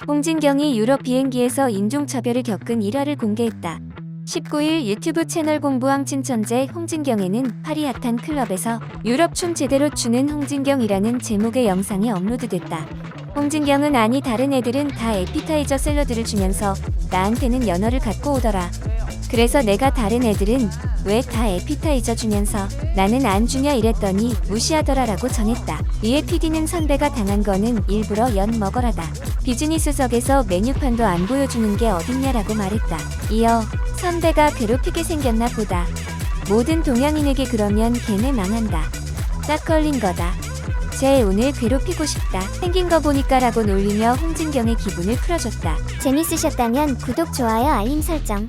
홍진경이 유럽 비행기에서 인종차별을 겪은 일화를 공개했다. 19일 유튜브 채널 공부왕 친천재 홍진경에는 파리 핫한 클럽에서 유럽 춤 제대로 추는 홍진경이라는 제목의 영상이 업로드됐다. 홍진경은 아니 다른 애들은 다 에피타이저 샐러드를 주면서 나한테는 연어를 갖고 오더라. 그래서 내가 다른 애들은 왜 다 에피타이저 주면서 나는 안 주냐 이랬더니 무시하더라 라고 전했다. 이에 PD는 선배가 당한 거는 일부러 연 먹어라다. 비즈니스석에서 메뉴판도 안 보여주는 게 어딨냐라고 말했다. 이어 선배가 괴롭히게 생겼나 보다. 모든 동양인에게 그러면 걔네 망한다. 딱 걸린 거다. 쟤 오늘 괴롭히고 싶다. 생긴 거 보니까 라고 놀리며 홍진경의 기분을 풀어줬다. 재밌으셨다면 구독, 좋아요, 알림 설정